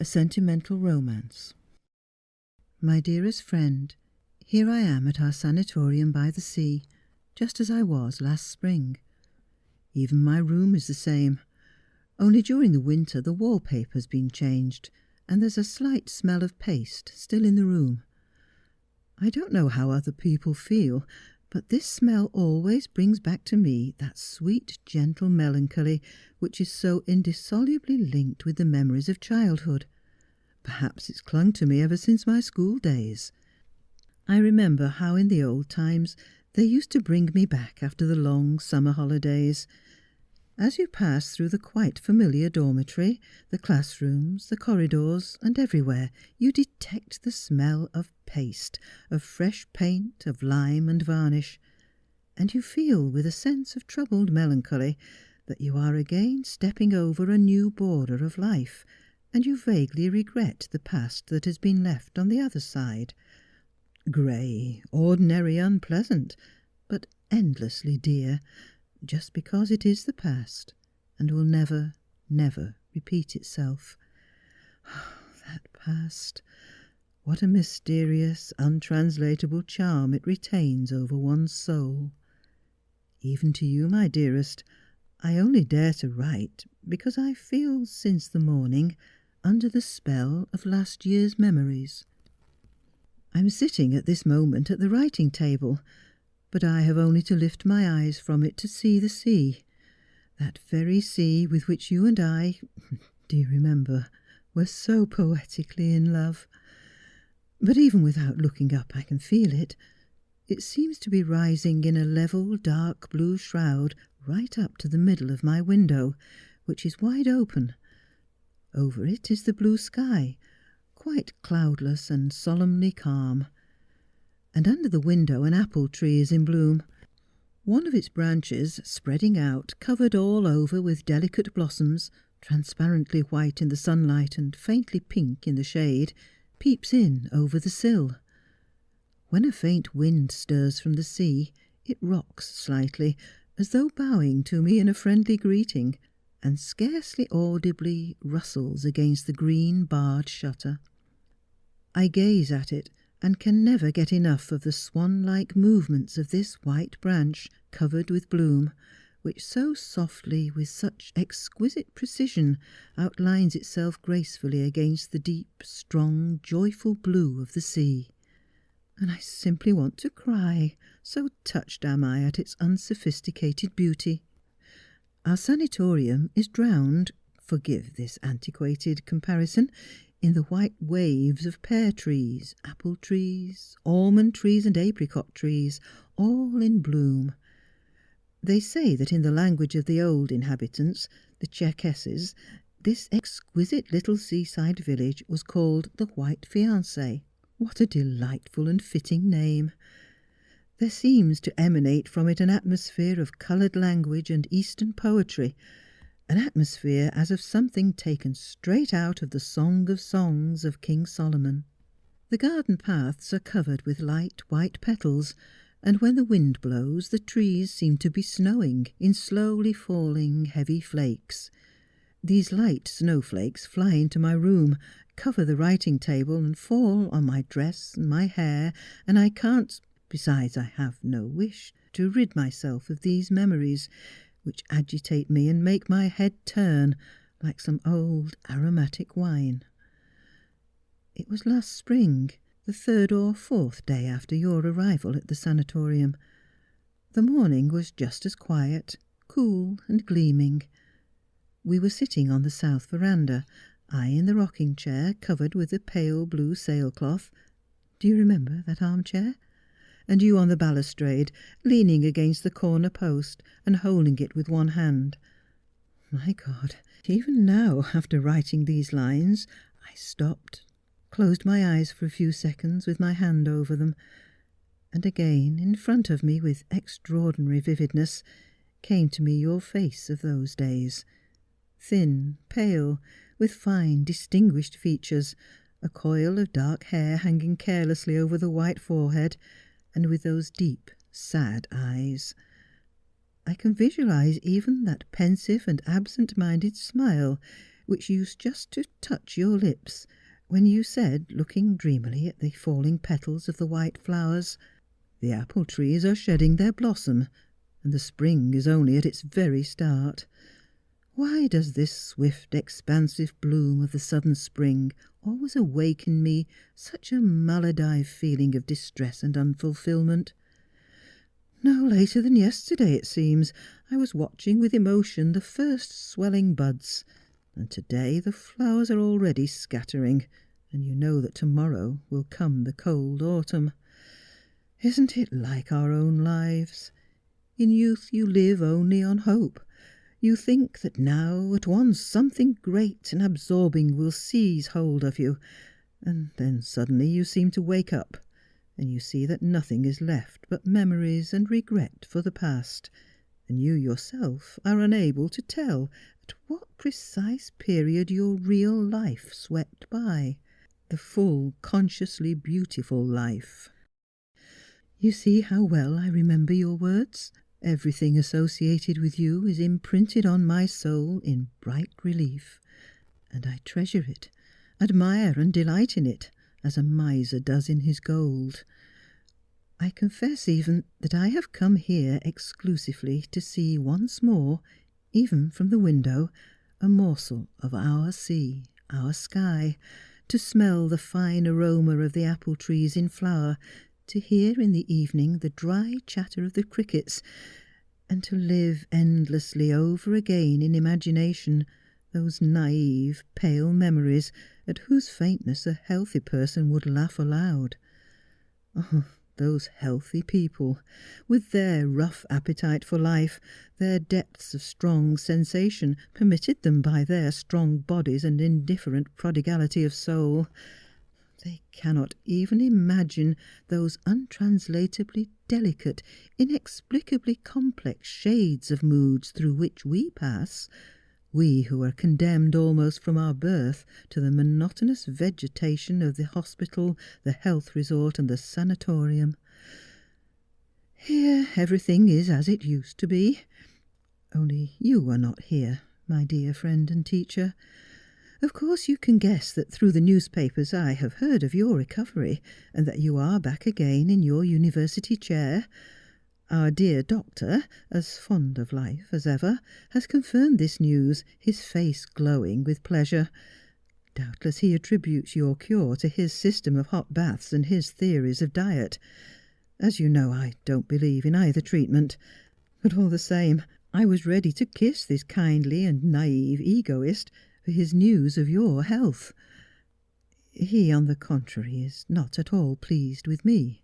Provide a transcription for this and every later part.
A Sentimental Romance. My dearest friend, here I am at our sanatorium by the sea, just as I was last spring. Even my room is the same, only during the winter the wallpaper's been changed, and there's a slight smell of paste still in the room. I don't know how other people feel, but this smell always brings back to me that sweet, gentle melancholy which is so indissolubly linked with the memories of childhood. Perhaps it's clung to me ever since my school days. I remember how in the old times they used to bring me back after the long summer holidays. As you pass through the quite familiar dormitory, the classrooms, the corridors, and everywhere, you detect the smell of paste, of fresh paint, of lime and varnish, and you feel with a sense of troubled melancholy that you are again stepping over a new border of life, and you vaguely regret the past that has been left on the other side. Grey, ordinary, unpleasant, but endlessly dear, just because it is the past, and will never, never repeat itself. That past! What a mysterious, untranslatable charm it retains over one's soul. Even to you, my dearest, I only dare to write because I feel, since the morning, under the spell of last year's memories. I'm sitting at this moment at the writing table, but I have only to lift my eyes from it to see the sea, that very sea with which you and I, do you remember, were so poetically in love. But even without looking up I can feel it. It seems to be rising in a level, dark blue shroud right up to the middle of my window, which is wide open. Over it is the blue sky, quite cloudless and solemnly calm. And under the window an apple tree is in bloom. One of its branches, spreading out, covered all over with delicate blossoms, transparently white in the sunlight and faintly pink in the shade, peeps in over the sill. When a faint wind stirs from the sea, it rocks slightly, as though bowing to me in a friendly greeting, and scarcely audibly rustles against the green barred shutter. I gaze at it, and can never get enough of the swan-like movements of this white branch covered with bloom, which so softly, with such exquisite precision, outlines itself gracefully against the deep, strong, joyful blue of the sea. And I simply want to cry, so touched am I at its unsophisticated beauty. Our sanatorium is drowned, forgive this antiquated comparison, in the white waves of pear trees, apple trees, almond trees and apricot trees, all in bloom. They say that in the language of the old inhabitants, the Circuses, this exquisite little seaside village was called the White Fiancée. What a delightful and fitting name! There seems to emanate from it an atmosphere of coloured language and Eastern poetry, an atmosphere as of something taken straight out of the Song of Songs of King Solomon. The garden paths are covered with light white petals, and when the wind blows the trees seem to be snowing in slowly falling heavy flakes. These light snowflakes fly into my room, cover the writing table, and fall on my dress and my hair, and I can't, besides I have no wish, to rid myself of these memories, which agitate me and make my head turn like some old aromatic wine. It was last spring, the 3rd or 4th day after your arrival at the sanatorium. The morning was just as quiet, cool and gleaming. We were sitting on the south veranda, I in the rocking chair covered with a pale blue sailcloth. Do you remember that armchair? And you on the balustrade, leaning against the corner post and holding it with one hand. My God, even now, after writing these lines, I stopped, closed my eyes for a few seconds with my hand over them, and again, in front of me with extraordinary vividness, came to me your face of those days, thin, pale, with fine, distinguished features, a coil of dark hair hanging carelessly over the white forehead, and with those deep, sad eyes. I can visualize even that pensive and absent-minded smile which used just to touch your lips, when you said, looking dreamily at the falling petals of the white flowers, "The apple trees are shedding their blossom, and the spring is only at its very start. Why does this swift, expansive bloom of the southern spring always awaken in me such a maladive feeling of distress and unfulfilment? No later than yesterday, it seems, I was watching with emotion the first swelling buds, and to-day the flowers are already scattering, and you know that to-morrow will come the cold autumn. Isn't it like our own lives? In youth you live only on hope. You think that now at once something great and absorbing will seize hold of you, and then suddenly you seem to wake up, and you see that nothing is left but memories and regret for the past, and you yourself are unable to tell at what precise period your real life swept by, the full, consciously beautiful life. You see how well I remember your words. Everything associated with you is imprinted on my soul in bright relief, and I treasure it, admire and delight in it, as a miser does in his gold. I confess even that I have come here exclusively to see once more, even from the window, a morsel of our sea, our sky, to smell the fine aroma of the apple trees in flower, to hear in the evening the dry chatter of the crickets, and to live endlessly over again in imagination those naive, pale memories at whose faintness a healthy person would laugh aloud. Oh, those healthy people, with their rough appetite for life, their depths of strong sensation, permitted them by their strong bodies and indifferent prodigality of soul. They cannot even imagine those untranslatably delicate, inexplicably complex shades of moods through which we pass, we who are condemned almost from our birth to the monotonous vegetation of the hospital, the health resort, and the sanatorium. Here everything is as it used to be. Only you are not here, my dear friend and teacher. Of course you can guess that through the newspapers I have heard of your recovery, and that you are back again in your university chair. Our dear doctor, as fond of life as ever, has confirmed this news, his face glowing with pleasure. Doubtless he attributes your cure to his system of hot baths and his theories of diet. As you know, I don't believe in either treatment. But all the same, I was ready to kiss this kindly and naive egoist for his news of your health. He, on the contrary, is not at all pleased with me.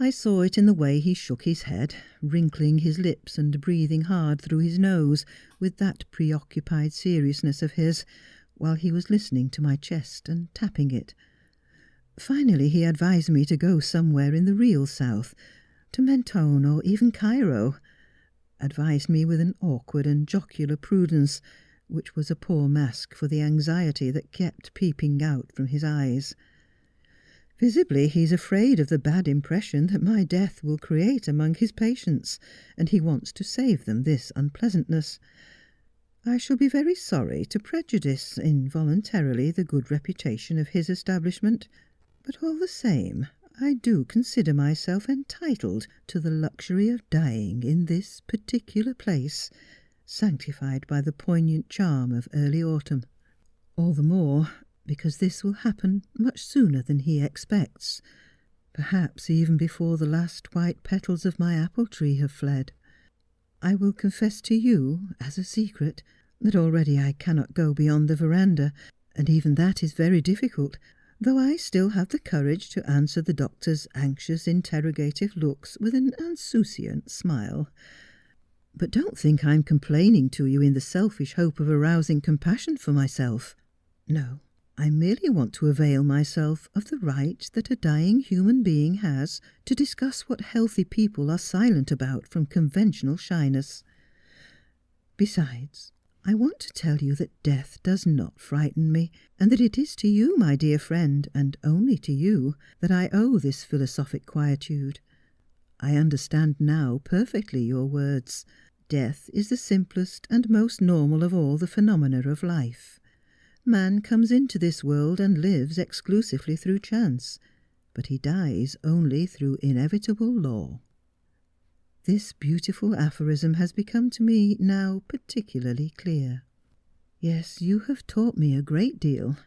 I saw it in the way he shook his head, wrinkling his lips and breathing hard through his nose, with that preoccupied seriousness of his, while he was listening to my chest and tapping it. Finally he advised me to go somewhere in the real south, to Mentone or even Cairo. Advised me with an awkward and jocular prudence, which was a poor mask for the anxiety that kept peeping out from his eyes. Visibly he is afraid of the bad impression that my death will create among his patients, and he wants to save them this unpleasantness. I shall be very sorry to prejudice involuntarily the good reputation of his establishment, but all the same I do consider myself entitled to the luxury of dying in this particular place, sanctified by the poignant charm of early autumn. All the more because this will happen much sooner than he expects, perhaps even before the last white petals of my apple tree have fled. I will confess to you, as a secret, that already I cannot go beyond the veranda, and even that is very difficult, though I still have the courage to answer the doctor's anxious, interrogative looks with an insouciant smile. But don't think I am complaining to you in the selfish hope of arousing compassion for myself. No, I merely want to avail myself of the right that a dying human being has to discuss what healthy people are silent about from conventional shyness. Besides, I want to tell you that death does not frighten me, and that it is to you, my dear friend, and only to you, that I owe this philosophic quietude. I understand now perfectly your words. death is the simplest and most normal of all the phenomena of life. Man comes into this world and lives exclusively through chance, but he dies only through inevitable law. This beautiful aphorism has become to me now particularly clear. Yes, you have taught me a great deal.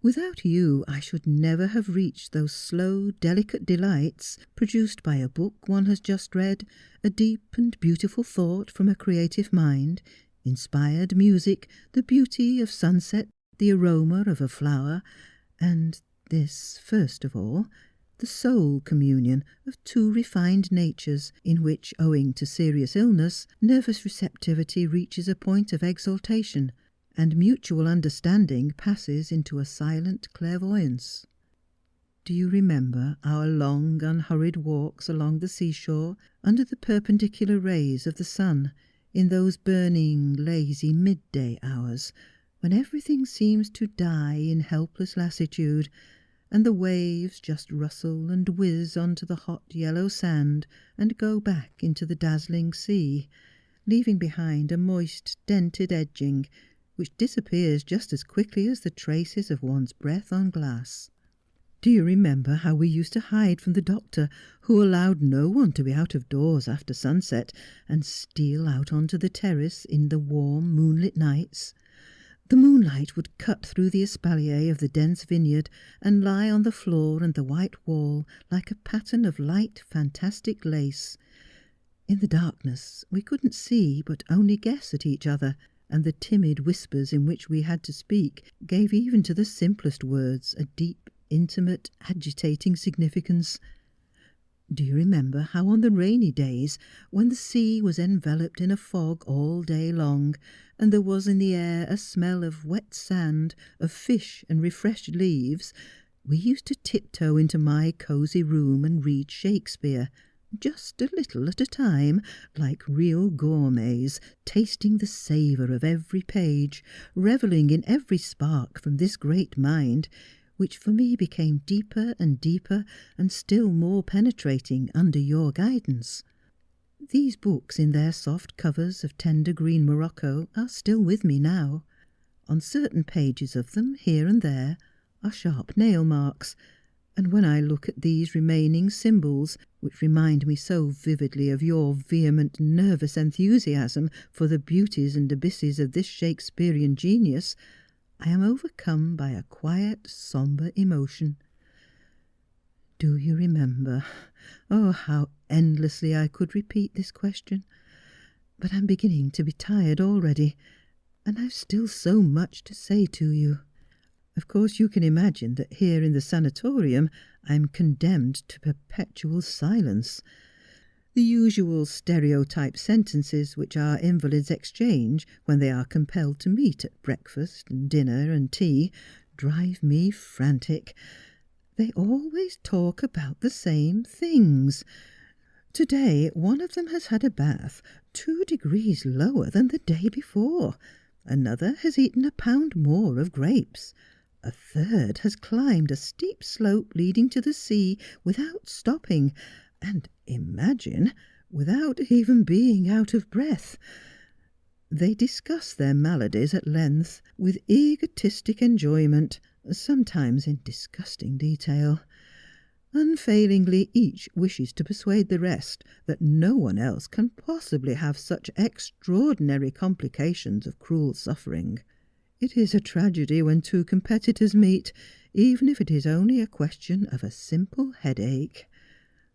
Without you, I should never have reached those slow, delicate delights produced by a book one has just read, a deep and beautiful thought from a creative mind, inspired music, the beauty of sunset, the aroma of a flower, and this, first of all, the soul communion of two refined natures, in which, owing to serious illness, nervous receptivity reaches a point of exaltation, and mutual understanding passes into a silent clairvoyance. Do you remember our long, unhurried walks along the seashore, under the perpendicular rays of the sun, in those burning, lazy midday hours, when everything seems to die in helpless lassitude, and the waves just rustle and whiz onto the hot yellow sand and go back into the dazzling sea, leaving behind a moist, dented edging, which disappears just as quickly as the traces of one's breath on glass? Do you remember how we used to hide from the doctor, who allowed no one to be out of doors after sunset, and steal out onto the terrace in the warm, moonlit nights? The moonlight would cut through the espalier of the dense vineyard and lie on the floor and the white wall like a pattern of light, fantastic lace. In the darkness we couldn't see, but only guess at each other, and the timid whispers in which we had to speak gave even to the simplest words a deep, intimate, agitating significance. Do you remember how on the rainy days, when the sea was enveloped in a fog all day long, and there was in the air a smell of wet sand, of fish and refreshed leaves, we used to tiptoe into my cosy room and read Shakespeare, just a little at a time, like real gourmets, tasting the savour of every page, revelling in every spark from this great mind, which for me became deeper and deeper and still more penetrating under your guidance. These books in their soft covers of tender green morocco are still with me now. On certain pages of them, here and there, are sharp nail marks, and when I look at these remaining symbols, which remind me so vividly of your vehement, nervous enthusiasm for the beauties and abysses of this Shakespearean genius, I am overcome by a quiet, sombre emotion. Do you remember? Oh, how endlessly I could repeat this question. But I'm beginning to be tired already, and I've still so much to say to you. Of course, you can imagine that here in the sanatorium I'm condemned to perpetual silence. The usual stereotype sentences which our invalids exchange when they are compelled to meet at breakfast and dinner and tea drive me frantic. They always talk about the same things. To-day one of them has had a bath 2 degrees lower than the day before. Another has eaten a pound more of grapes. A third has climbed a steep slope leading to the sea without stopping, and, imagine, without even being out of breath. They discuss their maladies at length, with egotistic enjoyment, sometimes in disgusting detail. Unfailingly each wishes to persuade the rest that no one else can possibly have such extraordinary complications of cruel suffering. It is a tragedy when two competitors meet, even if it is only a question of a simple headache.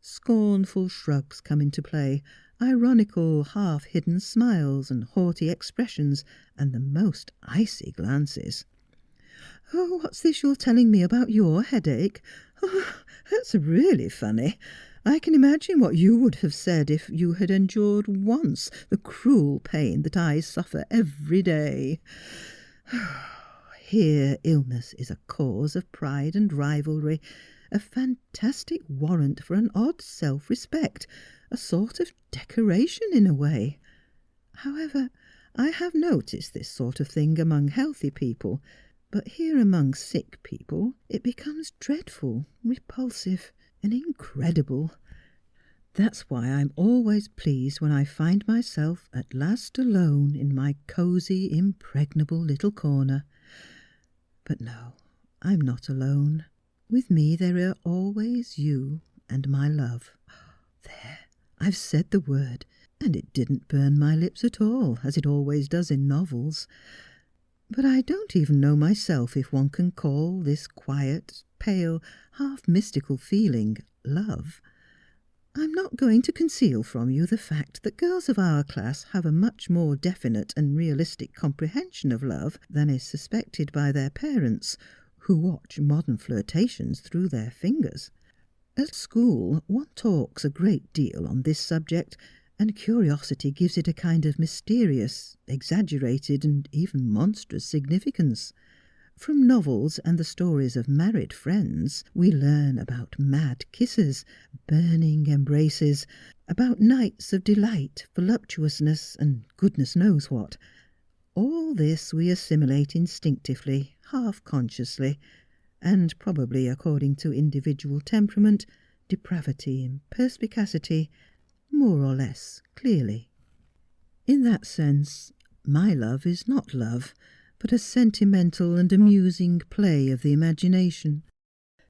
Scornful shrugs come into play, ironical, half-hidden smiles and haughty expressions, and the most icy glances. "Oh, what's this you're telling me about your headache? Oh, that's really funny. I can imagine what you would have said if you had endured once the cruel pain that I suffer every day. Here illness is a cause of pride and rivalry, a fantastic warrant for an odd self-respect, a sort of decoration in a way. However, I have noticed this sort of thing among healthy people, but here among sick people it becomes dreadful, repulsive, and incredible. That's why I'm always pleased when I find myself at last alone in my cosy, impregnable little corner. But no, I'm not alone. With me there are always you and my love. There, I've said the word, and it didn't burn my lips at all, as it always does in novels. But I don't even know myself if one can call this quiet, pale, half-mystical feeling love. I'm not going to conceal from you the fact that girls of our class have a much more definite and realistic comprehension of love than is suspected by their parents, who watch modern flirtations through their fingers. At school, one talks a great deal on this subject, and curiosity gives it a kind of mysterious, exaggerated, and even monstrous significance. From novels and the stories of married friends, we learn about mad kisses, burning embraces, about nights of delight, voluptuousness, and goodness knows what. All this we assimilate instinctively, half-consciously, and probably according to individual temperament, depravity, and perspicacity, more or less clearly. In that sense, my love is not love, but a sentimental and amusing play of the imagination.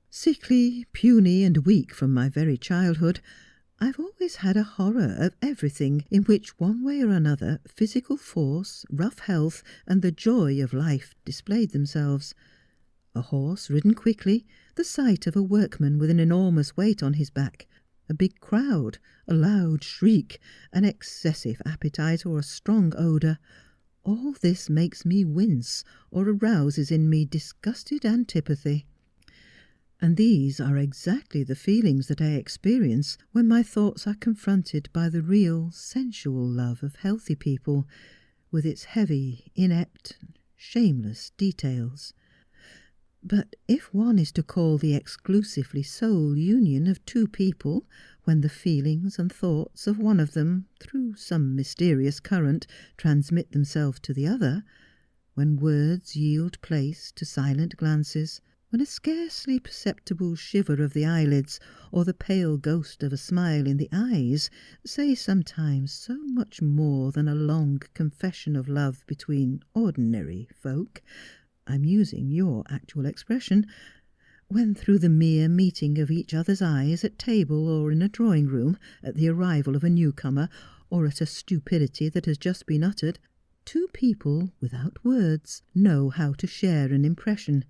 Sickly, puny, and weak from my very childhood, I've always had a horror of everything in which one way or another physical force, rough health, and the joy of life displayed themselves. A horse ridden quickly, the sight of a workman with an enormous weight on his back, a big crowd, a loud shriek, an excessive appetite or a strong odour, all this makes me wince or arouses in me disgusted antipathy. And these are exactly the feelings that I experience when my thoughts are confronted by the real, sensual love of healthy people, with its heavy, inept, shameless details. But if one is to call the exclusively soul union of two people, when the feelings and thoughts of one of them, through some mysterious current, transmit themselves to the other, when words yield place to silent glances, when a scarcely perceptible shiver of the eyelids or the pale ghost of a smile in the eyes say sometimes so much more than a long confession of love between ordinary folk, I'm using your actual expression, when through the mere meeting of each other's eyes at table or in a drawing-room, at the arrival of a newcomer, or at a stupidity that has just been uttered, two people, without words, know how to share an impression.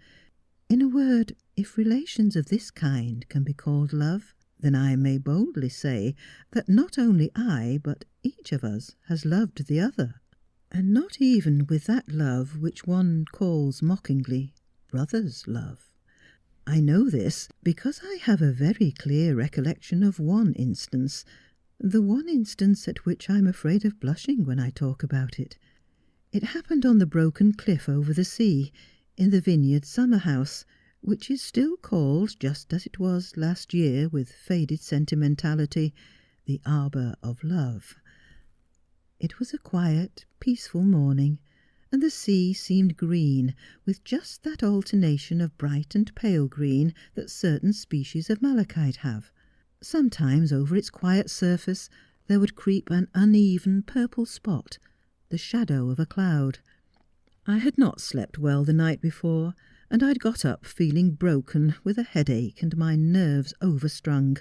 In a word, if relations of this kind can be called love, then I may boldly say that not only I, but each of us has loved the other. And not even with that love which one calls mockingly brother's love. I know this because I have a very clear recollection of one instance, the one instance at which I'm afraid of blushing when I talk about it. It happened on the broken cliff over the sea, in the vineyard summer-house, which is still called, just as it was last year with faded sentimentality, the Arbour of Love. It was a quiet, peaceful morning, and the sea seemed green, with just that alternation of bright and pale green that certain species of malachite have. Sometimes over its quiet surface there would creep an uneven purple spot, the shadow of a cloud. I had not slept well the night before, and I'd got up feeling broken, with a headache and my nerves overstrung.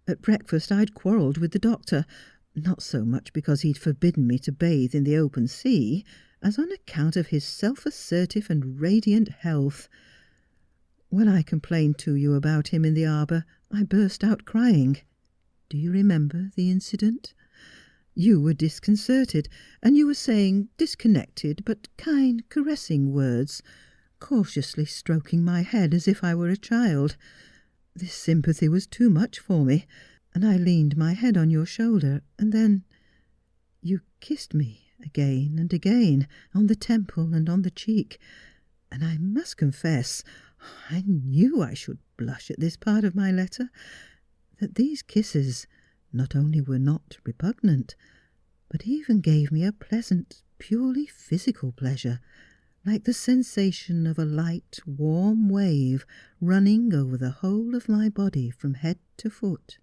At breakfast I'd quarrelled with the doctor, not so much because he'd forbidden me to bathe in the open sea, as on account of his self-assertive and radiant health. When I complained to you about him in the arbour, I burst out crying. Do you remember the incident? You were disconcerted, and you were saying disconnected but kind, caressing words, cautiously stroking my head as if I were a child. This sympathy was too much for me, and I leaned my head on your shoulder, and then you kissed me again and again, on the temple and on the cheek, and I must confess, I knew I should blush at this part of my letter, that these kisses not only were not repugnant, but even gave me a pleasant, purely physical pleasure, like the sensation of a light, warm wave running over the whole of my body from head to foot.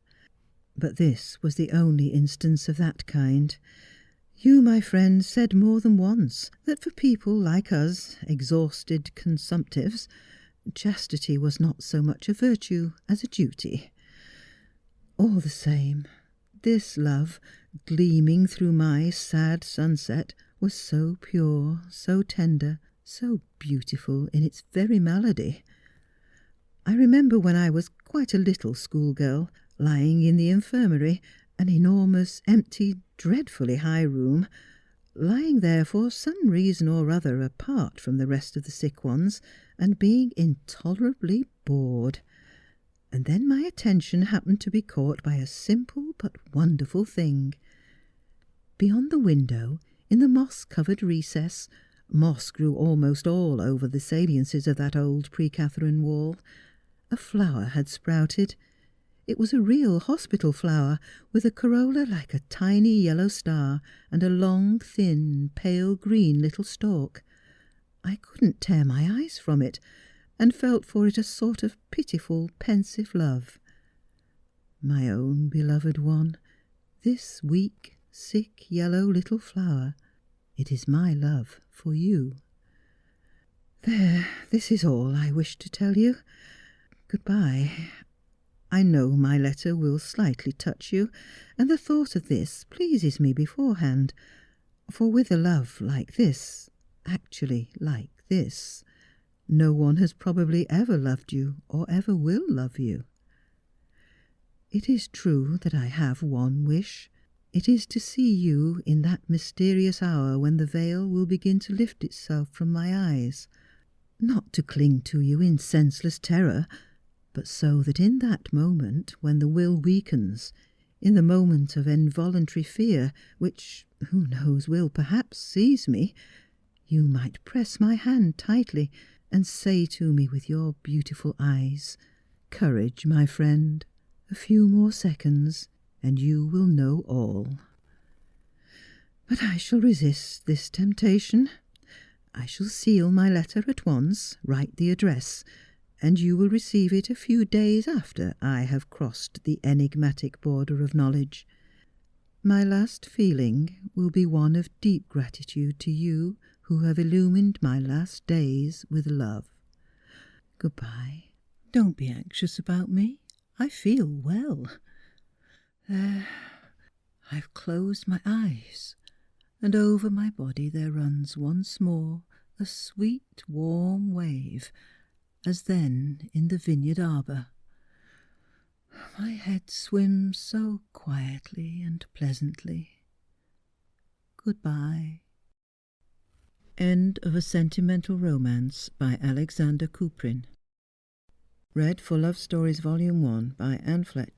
But this was the only instance of that kind. You, my friend, said more than once that for people like us, exhausted consumptives, chastity was not so much a virtue as a duty. All the same, this love, gleaming through my sad sunset, was so pure, so tender, so beautiful in its very malady. I remember when I was quite a little schoolgirl, lying in the infirmary, an enormous, empty, dreadfully high room, lying there for some reason or other apart from the rest of the sick ones, and being intolerably bored. And then my attention happened to be caught by a simple but wonderful thing. Beyond the window, in the moss-covered recess, moss grew almost all over the saliences of that old pre-Catherine wall, a flower had sprouted. It was a real hospital flower, with a corolla like a tiny yellow star, and a long, thin, pale green little stalk. I couldn't tear my eyes from it, and felt for it a sort of pitiful, pensive love. My own beloved one, this weak, sick, yellow little flower, it is my love for you. There, this is all I wished to tell you. Goodbye. I know my letter will slightly touch you, and the thought of this pleases me beforehand, for with a love like this, actually like this, no one has probably ever loved you or ever will love you. It is true that I have one wish. It is to see you in that mysterious hour when the veil will begin to lift itself from my eyes, not to cling to you in senseless terror, but so that in that moment when the will weakens, in the moment of involuntary fear, which, who knows, will perhaps seize me, you might press my hand tightly and say to me with your beautiful eyes, "Courage, my friend. A few more seconds, and you will know all." But I shall resist this temptation. I shall seal my letter at once, write the address, and you will receive it a few days after I have crossed the enigmatic border of knowledge. My last feeling will be one of deep gratitude to you who have illumined my last days with love. Goodbye. Don't be anxious about me. I feel well. There, I've closed my eyes, and over my body there runs once more a sweet, warm wave, as then in the vineyard arbour. My head swims so quietly and pleasantly. Goodbye. End of A Sentimental Romance by Aleksandr Kuprin. Read for Love Stories Volume 1 by Anne Fletcher.